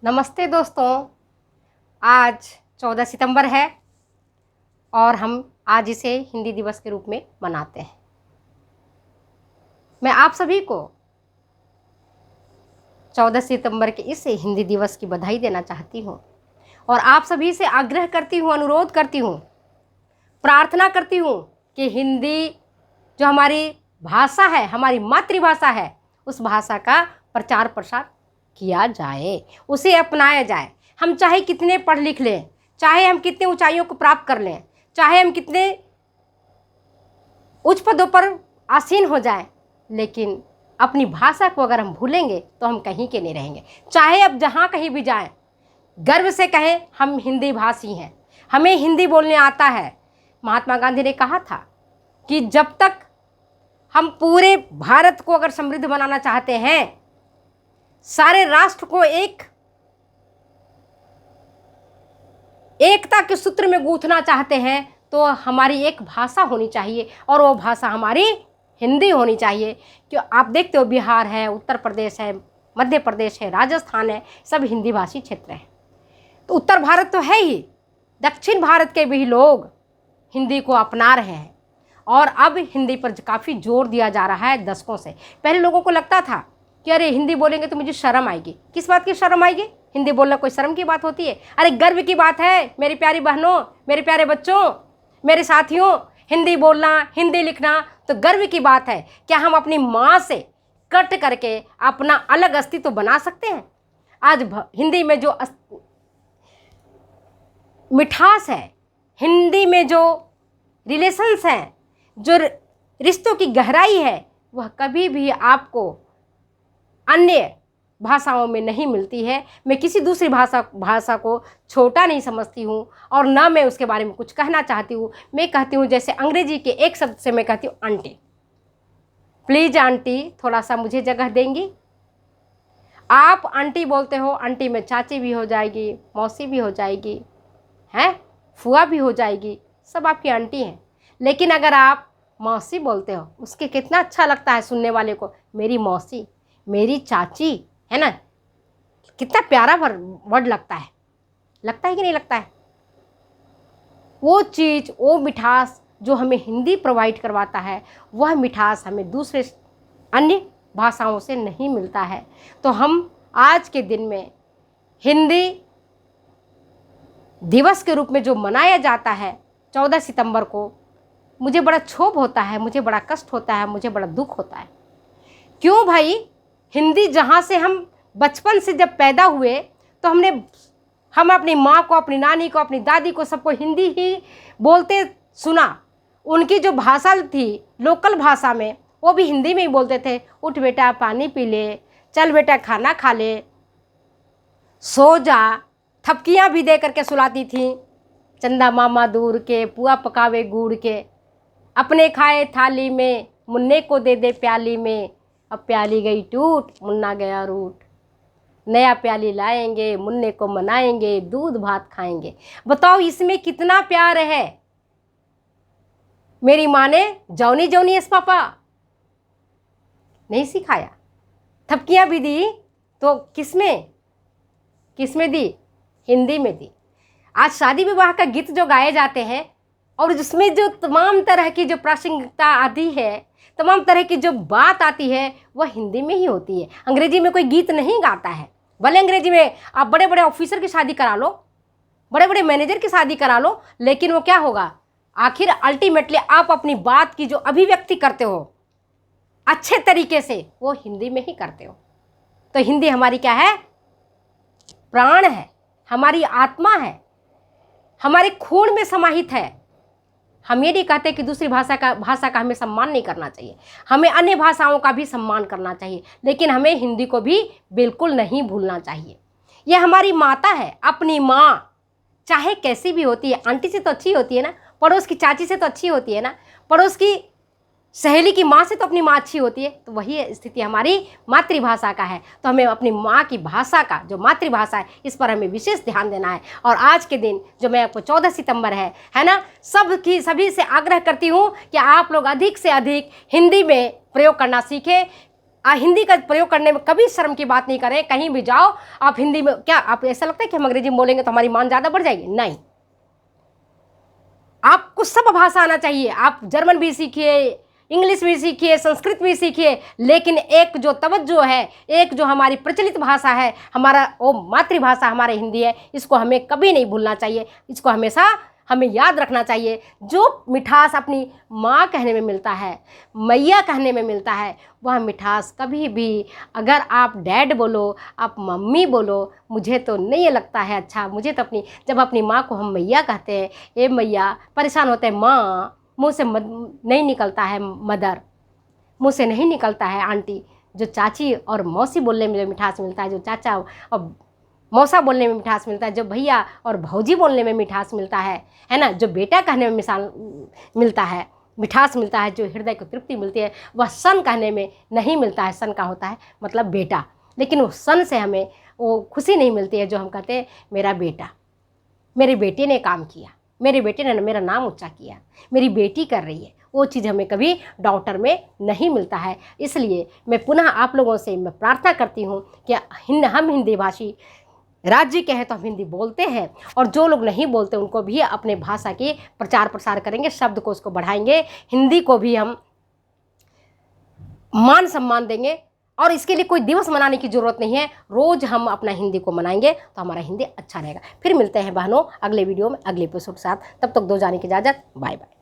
नमस्ते दोस्तों। आज 14 सितंबर है और हम आज इसे हिंदी दिवस के रूप में मनाते हैं। मैं आप सभी को 14 सितंबर के इस हिंदी दिवस की बधाई देना चाहती हूँ और आप सभी से आग्रह करती हूँ, अनुरोध करती हूँ, प्रार्थना करती हूँ कि हिंदी जो हमारी भाषा है, हमारी मातृभाषा है, उस भाषा का प्रचार प्रसार किया जाए, उसे अपनाया जाए। हम चाहे कितने पढ़ लिख लें, चाहे हम कितने ऊंचाइयों को प्राप्त कर लें, चाहे हम कितने उच्च पदों पर आसीन हो जाएं, लेकिन अपनी भाषा को अगर हम भूलेंगे तो हम कहीं के नहीं रहेंगे। चाहे अब जहाँ कहीं भी जाएं, गर्व से कहें हम हिंदी भाषी हैं, हमें हिंदी बोलने आता है। महात्मा गांधी ने कहा था कि जब तक हम पूरे भारत को अगर समृद्ध बनाना चाहते हैं, सारे राष्ट्र को एकता के सूत्र में गूंथना चाहते हैं, तो हमारी एक भाषा होनी चाहिए और वो भाषा हमारी हिंदी होनी चाहिए। क्यों आप देखते हो, बिहार है, उत्तर प्रदेश है, मध्य प्रदेश है, राजस्थान है, सब हिंदी भाषी क्षेत्र हैं। तो उत्तर भारत तो है ही, दक्षिण भारत के भी लोग हिंदी को अपना रहे हैं और अब हिंदी पर काफ़ी जोर दिया जा रहा है दशकों से। पहले लोगों को लगता था कि अरे हिंदी बोलेंगे तो मुझे शर्म आएगी। किस बात की शर्म आएगी? हिंदी बोलना कोई शर्म की बात होती है? अरे गर्व की बात है मेरी प्यारी बहनों, मेरे प्यारे बच्चों, मेरे साथियों। हिंदी बोलना, हिंदी लिखना तो गर्व की बात है। क्या हम अपनी माँ से कट करके अपना अलग अस्तित्व बना सकते हैं? आज हिंदी में जो मिठास है, हिंदी में जो रिलेशंस हैं, जो रिश्तों की गहराई है, वह कभी भी आपको अन्य भाषाओं में नहीं मिलती है। मैं किसी दूसरी भाषा को छोटा नहीं समझती हूँ और ना मैं उसके बारे में कुछ कहना चाहती हूँ। मैं कहती हूँ, जैसे अंग्रेजी के एक शब्द से मैं कहती हूँ आंटी। प्लीज़ आंटी, थोड़ा सा मुझे जगह देंगी? आप आंटी बोलते हो, आंटी में चाची भी हो जाएगी, मौसी भी हो जाएगी, हैं, फुआ भी हो जाएगी, सब आपकी आंटी हैं। लेकिन अगर आप मौसी बोलते हो, उसके कितना अच्छा लगता है सुनने वाले को, मेरी मौसी, मेरी चाची, है ना? कितना प्यारा वर्ड लगता है कि नहीं लगता है? वो चीज़, वो मिठास जो हमें हिंदी प्रोवाइड करवाता है, वह मिठास हमें दूसरे अन्य भाषाओं से नहीं मिलता है। तो हम आज के दिन में हिंदी दिवस के रूप में जो मनाया जाता है 14 सितंबर को, मुझे बड़ा क्षोभ होता है, मुझे बड़ा कष्ट होता है, मुझे बड़ा दुख होता है। क्यों भाई? हिंदी जहाँ से हम बचपन से जब पैदा हुए तो हम अपनी माँ को, अपनी नानी को, अपनी दादी को, सबको हिंदी ही बोलते सुना। उनकी जो भाषा थी लोकल भाषा में, वो भी हिंदी में ही बोलते थे। उठ बेटा पानी पी ले, चल बेटा खाना खा ले, सो जा, थपकियाँ भी दे करके सुलाती थी। चंदा मामा दूर के, पुआ पकावे गुड़ के, अपने खाए थाली में, मुन्ने को दे दे प्याली में, अब प्याली गई टूट, मुन्ना गया रूठ, नया प्याली लाएंगे, मुन्ने को मनाएंगे, दूध भात खाएंगे। बताओ इसमें कितना प्यार है। मेरी माँ ने जौनी जौनी एस पापा नहीं सिखाया, थपकियाँ भी दी तो किसमें दी? हिंदी में दी। आज शादी विवाह का गीत जो गाए जाते हैं और जिसमें जो तमाम तरह की जो प्रासंगिकता आती है, तमाम तरह की जो बात आती है, वह हिंदी में ही होती है। अंग्रेजी में कोई गीत नहीं गाता है। भले अंग्रेजी में आप बड़े बड़े ऑफिसर की शादी करा लो, बड़े बड़े मैनेजर की शादी करा लो, लेकिन वो क्या होगा? आखिर अल्टीमेटली आप अपनी बात की जो अभिव्यक्ति करते हो अच्छे तरीके से, वो हिंदी में ही करते हो। तो हिंदी हमारी क्या है? प्राण है, हमारी आत्मा है, हमारे खून में समाहित है। हम ये नहीं कहते कि दूसरी भाषा का हमें सम्मान नहीं करना चाहिए, हमें अन्य भाषाओं का भी सम्मान करना चाहिए, लेकिन हमें हिंदी को भी बिल्कुल नहीं भूलना चाहिए। यह हमारी माता है, अपनी माँ चाहे कैसी भी होती है। आंटी से तो अच्छी होती है ना, पड़ोस की चाची से तो अच्छी होती है ना, पड़ोस की सहेली की माँ से तो अपनी माँ अच्छी होती है। तो वही स्थिति हमारी मातृभाषा का है। तो हमें अपनी माँ की भाषा का, जो मातृभाषा है, इस पर हमें विशेष ध्यान देना है। और आज के दिन जो मैं आपको 14 सितंबर है ना, सभी से आग्रह करती हूँ कि आप लोग अधिक से अधिक हिंदी में प्रयोग करना सीखें। हिंदी का प्रयोग करने में कभी शर्म की बात नहीं करें। कहीं भी जाओ आप हिंदी में, क्या आप ऐसा लगता है कि हम अंग्रेजी में बोलेंगे तो हमारी मान ज़्यादा बढ़ जाएगी? नहीं, आपको सब भाषा आना चाहिए। आप जर्मन भी सीखिए, इंग्लिश भी सीखिए, संस्कृत भी सीखिए, लेकिन एक जो तवज्जो है, एक जो हमारी प्रचलित भाषा है, हमारा वो मातृभाषा हमारे हिंदी है, इसको हमें कभी नहीं भूलना चाहिए। इसको हमेशा हमें याद रखना चाहिए। जो मिठास अपनी माँ कहने में मिलता है, मैया कहने में मिलता है, वह मिठास कभी भी, अगर आप डैड बोलो, आप मम्मी बोलो, मुझे तो नहीं लगता है अच्छा। मुझे तो जब अपनी माँ को हम मैया कहते हैं, ए मैया, परेशान होते हैं, माँ, मुँह से नहीं निकलता है मदर, मुँह से नहीं निकलता है आंटी। जो चाची और मौसी बोलने में जो मिठास मिलता है, जो चाचा और मौसा बोलने में मिठास मिलता है, जो भैया और भौजी बोलने में मिठास मिलता है ना, जो बेटा कहने में मिलता है, मिठास मिलता है, जो हृदय को तृप्ति मिलती है, वह सन कहने में नहीं मिलता है। सन का होता है मतलब बेटा, लेकिन वो सन से हमें वो खुशी नहीं मिलती है जो हम कहते हैं मेरा बेटा, मेरी बेटी ने काम किया, मेरी बेटी ने मेरा नाम ऊंचा किया, मेरी बेटी कर रही है, वो चीज़ हमें कभी डॉक्टर में नहीं मिलता है। इसलिए मैं पुनः आप लोगों से मैं प्रार्थना करती हूँ कि हम हिंदी भाषी राज्य के हैं तो हम हिंदी बोलते हैं, और जो लोग नहीं बोलते उनको भी अपने भाषा की प्रचार प्रसार करेंगे, शब्द को उसको बढ़ाएंगे, हिंदी को भी हम मान सम्मान देंगे। और इसके लिए कोई दिवस मनाने की ज़रूरत नहीं है, रोज़ हम अपना हिंदी को मनाएंगे तो हमारा हिंदी अच्छा रहेगा। फिर मिलते हैं बहनों अगले वीडियो में, अगले एपिसोड के साथ। तब तक दो जाने की इजाज़त, बाय बाय।